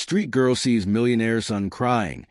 street girl sees millionaire son crying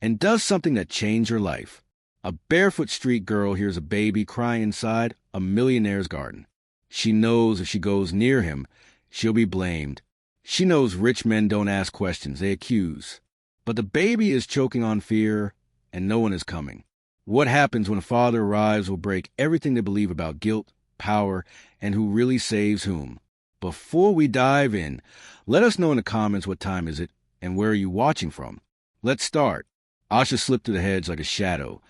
and does something that changed her life. A barefoot street girl hears a baby crying inside a millionaire's garden. She knows if she goes near him, she'll be blamed. She knows rich men don't ask questions, they accuse. But the baby is choking on fear, and no one is coming. What happens when a father arrives will break everything they believe about guilt, power, and who really saves whom. Before we dive in, let us know in the comments what time is it and where are you watching from. Let's start. Asha slipped through the hedge like a shadow,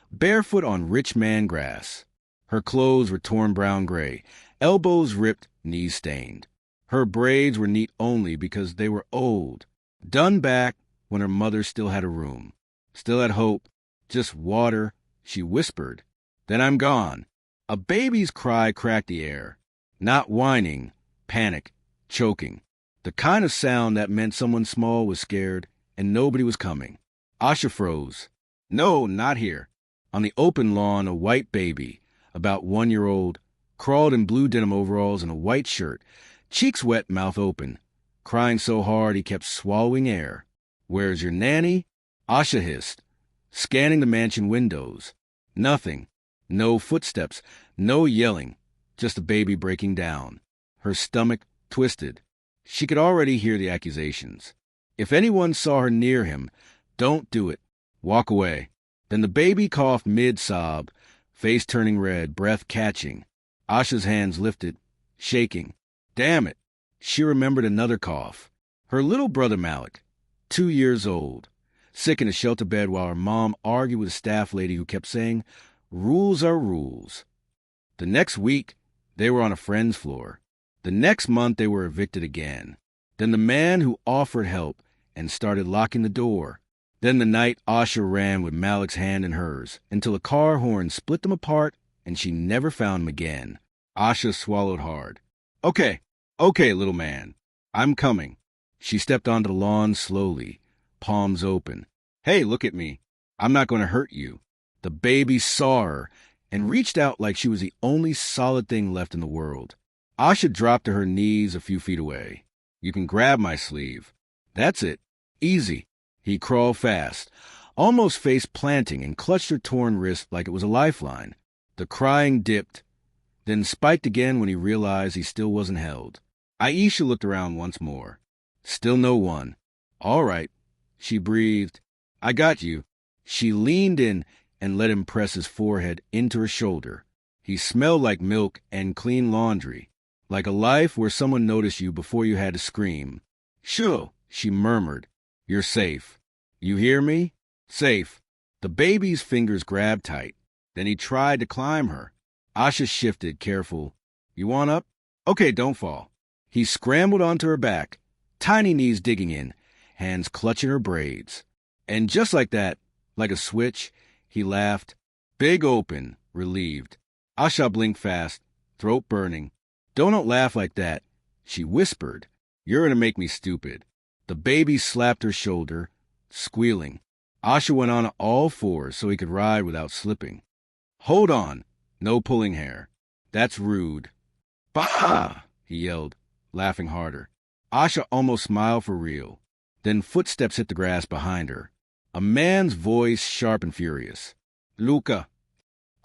barefoot on rich man grass. Her clothes were torn brown-gray, elbows ripped, knees stained. Her braids were neat only because they were old, done back when her mother still had a room, still had hope, just water. She whispered, "Then I'm gone." A baby's cry cracked the air. Not whining, panic, choking. The kind of sound that meant someone small was scared and nobody was coming. Asha froze. No, not here. On the open lawn, a white baby, about 1 year old, crawled in blue denim overalls and a white shirt, cheeks wet, mouth open, crying so hard he kept swallowing air. "Where's your nanny?" Asha hissed, scanning the mansion windows. Nothing. No footsteps, no yelling, just a baby breaking down. Her stomach twisted. She could already hear the accusations. If anyone saw her near him, don't do it. Walk away. Then the baby coughed mid-sob, face turning red, breath catching. Asha's hands lifted, shaking. Damn it. She remembered another cough. Her little brother Malik, 2 years old, sick in a shelter bed while her mom argued with a staff lady who kept saying, "Rules are rules." The next week, they were on a friend's floor. The next month, they were evicted again. Then the man who offered help and started locking the door. Then the night Asha ran with Malik's hand in hers until a car horn split them apart and she never found him again. Asha swallowed hard. Okay, little man. I'm coming. She stepped onto the lawn slowly, palms open. Hey, look at me. I'm not going to hurt you. The baby saw her and reached out like she was the only solid thing left in the world. Asha dropped to her knees a few feet away. You can grab my sleeve. That's it. Easy. He crawled fast, almost face planting, and clutched her torn wrist like it was a lifeline. The crying dipped, then spiked again when he realized he still wasn't held. Aisha looked around once more. Still no one. All right, she breathed. I got you. She leaned in and let him press his forehead into her shoulder. He smelled like milk and clean laundry, like a life where someone noticed you before you had to scream. Sure, she murmured. You're safe. You hear me? Safe. The baby's fingers grabbed tight. Then he tried to climb her. Asha shifted, careful. You want up? Okay, don't fall. He scrambled onto her back, tiny knees digging in, hands clutching her braids. And just like that, like a switch, he laughed, big open, relieved. Asha blinked fast, throat burning. Don't laugh like that, she whispered. You're going to make me stupid. The baby slapped her shoulder, squealing. Asha went on all fours so he could ride without slipping. Hold on. No pulling hair. That's rude. Bah! He yelled, laughing harder. Asha almost smiled for real. Then footsteps hit the grass behind her. A man's voice, sharp and furious. Luca.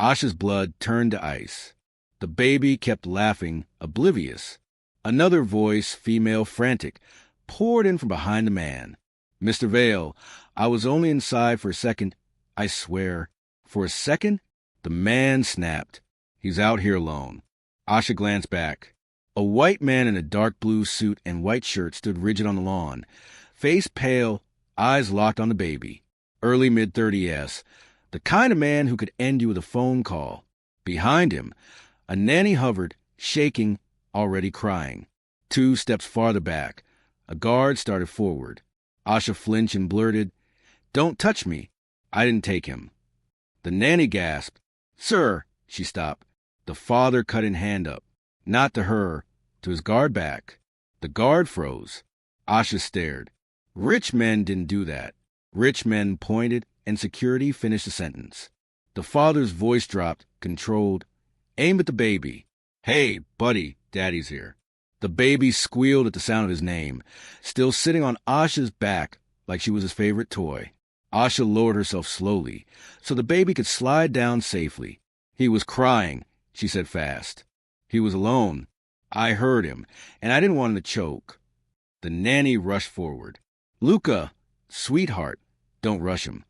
Asha's blood turned to ice. The baby kept laughing, oblivious. Another voice, female, frantic, poured in from behind the man. Mr. Vale, I was only inside for a second. I swear. For a second? The man snapped. He's out here alone. Asha glanced back. A white man in a dark blue suit and white shirt stood rigid on the lawn, face pale, eyes locked on the baby. Early mid-30s, the kind of man who could end you with a phone call. Behind him, a nanny hovered, shaking, already crying. 2 steps farther back, a guard started forward. Asha flinched and blurted, Don't touch me. I didn't take him. The nanny gasped. Sir, she stopped. The father cut in hand up, not to her, to his guard back. The guard froze. Asha stared. Rich men didn't do that. Rich men pointed, and security finished the sentence. The father's voice dropped, controlled. Aim at the baby. Hey, buddy, daddy's here. The baby squealed at the sound of his name, still sitting on Asha's back like she was his favorite toy. Asha lowered herself slowly so the baby could slide down safely. He was crying, she said fast. He was alone. I heard him, and I didn't want him to choke. The nanny rushed forward. Luca, sweetheart, don't rush him.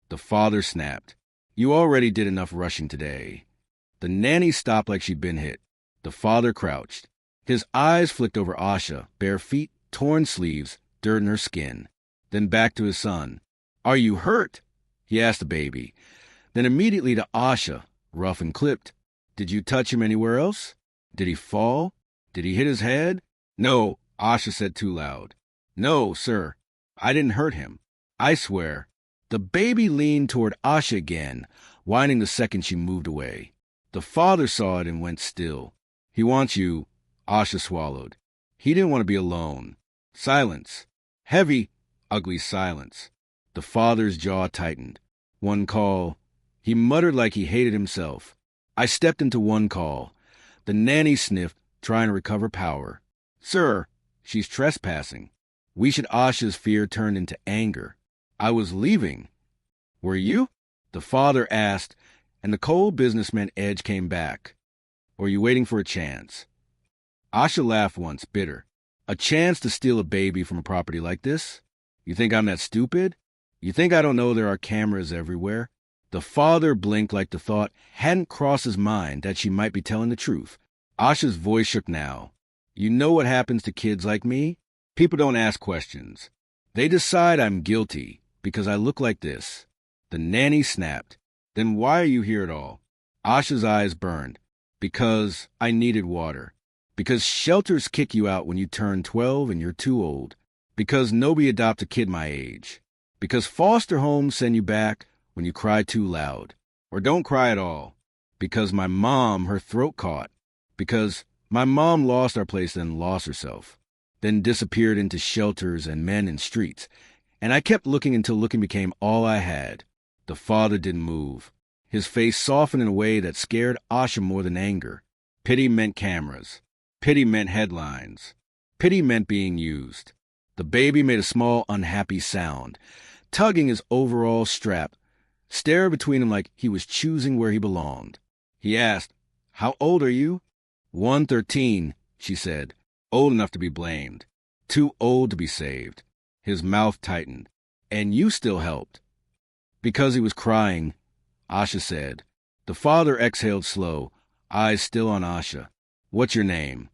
The father snapped. You already did enough rushing today. The nanny stopped like she'd been hit. The father crouched. His eyes flicked over Asha, bare feet, torn sleeves, dirt in her skin. Then back to his son. Are you hurt? He asked the baby. Then immediately to Asha, rough and clipped. Did you touch him anywhere else? Did he fall? Did he hit his head? No, Asha said too loud. No, sir, I didn't hurt him. I swear. The baby leaned toward Asha again, whining the second she moved away. The father saw it and went still. He wants you, Asha swallowed. He didn't want to be alone. Silence. Heavy, ugly silence. The father's jaw tightened. One call. He muttered like he hated himself. I stepped into one call. The nanny sniffed, trying to recover power. Sir, she's trespassing. We should. Asha's fear turned into anger. I was leaving. Were you? The father asked, and the cold businessman edge came back. Or were you waiting for a chance? Asha laughed once, bitter. A chance to steal a baby from a property like this? You think I'm that stupid? You think I don't know there are cameras everywhere? The father blinked like the thought hadn't crossed his mind that she might be telling the truth. Asha's voice shook now. You know what happens to kids like me? People don't ask questions. They decide I'm guilty because I look like this. The nanny snapped. Then why are you here at all? Asha's eyes burned. Because I needed water. Because shelters kick you out when you turn 12 and you're too old. Because nobody adopts a kid my age. Because foster homes send you back when you cry too loud. Or don't cry at all. Because my mom, her throat caught. Because my mom lost our place and lost herself. Then disappeared into shelters and men in streets. And I kept looking until looking became all I had. The father didn't move. His face softened in a way that scared Asha more than anger. Pity meant cameras. Pity meant headlines. Pity meant being used. The baby made a small, unhappy sound, tugging his overall strap, stared between him like he was choosing where he belonged. He asked, How old are you? 113, she said, old enough to be blamed, too old to be saved. His mouth tightened. And you still helped. Because he was crying, Asha said. The father exhaled slow, eyes still on Asha. What's your name?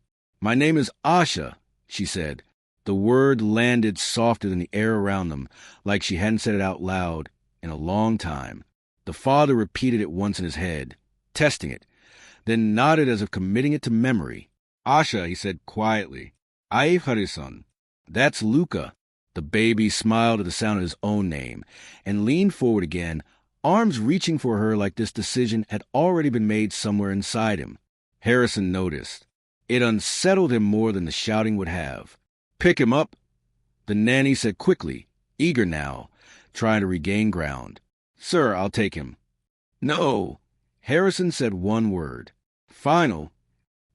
My name is Asha, she said. The word landed softer than the air around them, like she hadn't said it out loud in a long time. The father repeated it once in his head, testing it, then nodded as if committing it to memory. Asha, he said quietly. Ai Harrison. That's Luca. The baby smiled at the sound of his own name and leaned forward again, arms reaching for her like this decision had already been made somewhere inside him. Harrison noticed. It unsettled him more than the shouting would have. Pick him up, the nanny said quickly, eager now, trying to regain ground. Sir, I'll take him. No. Harrison said one word. Final.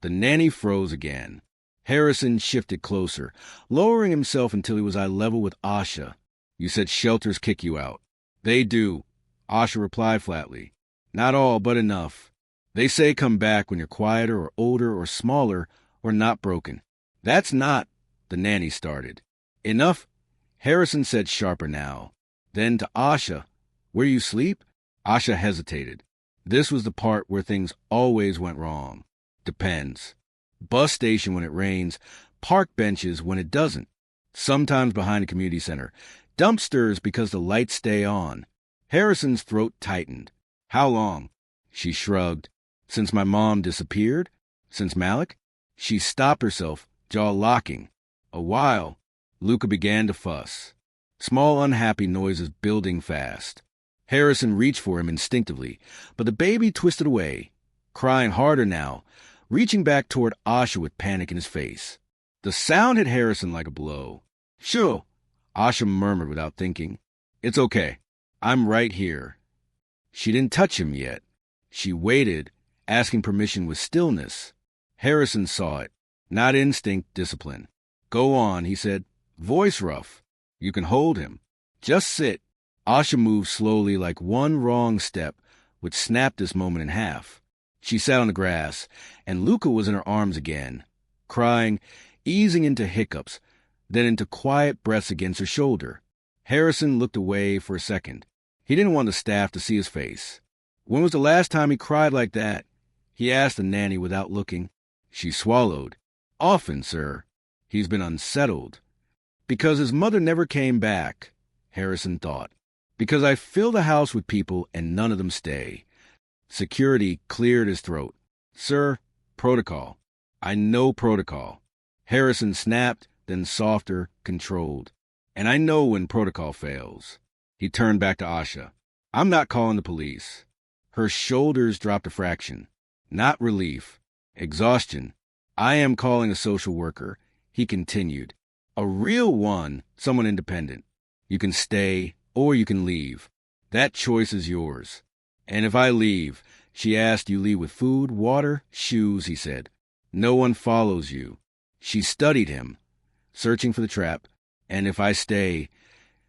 The nanny froze again. Harrison shifted closer, lowering himself until he was eye level with Asha. You said shelters kick you out. They do, Asha replied flatly. Not all, but enough. They say come back when you're quieter or older or smaller or not broken. That's not, the nanny started. Enough, Harrison said sharper now. Then to Asha, where you sleep? Asha hesitated. This was the part where things always went wrong. Depends. Bus station when it rains, park benches when it doesn't. Sometimes behind a community center. Dumpsters because the lights stay on. Harrison's throat tightened. How long? She shrugged. Since my mom disappeared? Since Malik? She stopped herself, jaw locking. A while. Luca began to fuss. Small unhappy noises building fast. Harrison reached for him instinctively, but the baby twisted away, crying harder now, reaching back toward Asha with panic in his face. The sound hit Harrison like a blow. Sure, Asha murmured without thinking. It's okay. I'm right here. She didn't touch him yet. She waited, asking permission with stillness. Harrison saw it. Not instinct, discipline. Go on, he said, voice rough. You can hold him. Just sit. Asha moved slowly, like one wrong step would snap this moment in half. She sat on the grass, and Luca was in her arms again, crying, easing into hiccups, then into quiet breaths against her shoulder. Harrison looked away for a second. He didn't want the staff to see his face. When was the last time he cried like that? He asked the nanny without looking. She swallowed. Often, sir. He's been unsettled. Because his mother never came back, Harrison thought. Because I fill the house with people and none of them stay. Security cleared his throat. Sir, protocol. I know protocol. Harrison snapped, then softer, controlled. And I know when protocol fails. He turned back to Asha. I'm not calling the police. Her shoulders dropped a fraction. Not relief. Exhaustion. I am calling a social worker. He continued. A real one, someone independent. You can stay or you can leave. That choice is yours. And if I leave, she asked, you leave with food, water, shoes, he said. No one follows you. She studied him, searching for the trap. And if I stay,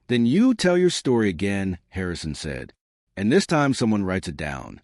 then you tell your story again, Harrison said. And this time someone writes it down.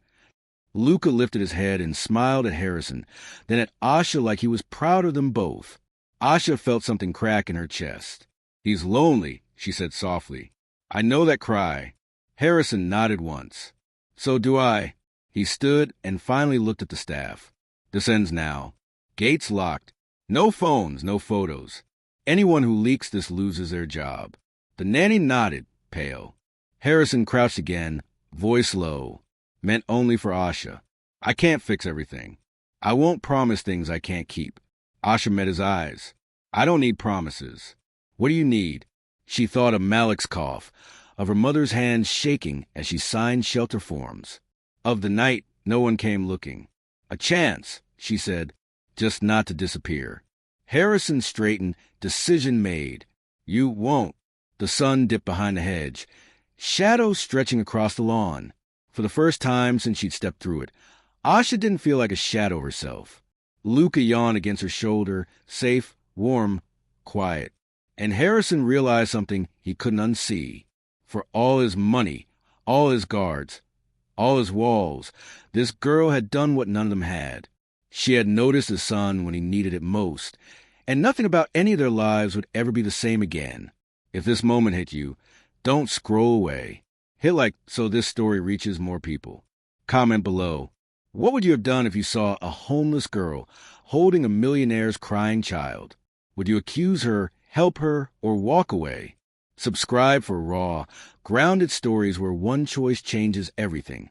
Luca lifted his head and smiled at Harrison, then at Asha like he was proud of them both. Asha felt something crack in her chest. He's lonely, she said softly. I know that cry. Harrison nodded once. So do I. He stood and finally looked at the staff. This ends now. Gates locked. No phones, no photos. Anyone who leaks this loses their job. The nanny nodded, pale. Harrison crouched again, voice low. Meant only for Asha. I can't fix everything. I won't promise things I can't keep. Asha met his eyes. I don't need promises. What do you need? She thought of Malik's cough, of her mother's hands shaking as she signed shelter forms. Of the night no one came looking. A chance, she said, just not to disappear. Harrison straightened, decision made. You won't. The sun dipped behind the hedge, shadows stretching across the lawn. For the first time since she'd stepped through it, Asha didn't feel like a shadow herself. Luca yawned against her shoulder, safe, warm, quiet. And Harrison realized something he couldn't unsee. For all his money, all his guards, all his walls, this girl had done what none of them had. She had noticed his son when he needed it most, and nothing about any of their lives would ever be the same again. If this moment hit you, don't scroll away. Hit like so this story reaches more people. Comment below. What would you have done if you saw a homeless girl holding a millionaire's crying child? Would you accuse her, help her, or walk away? Subscribe for raw, grounded stories where one choice changes everything.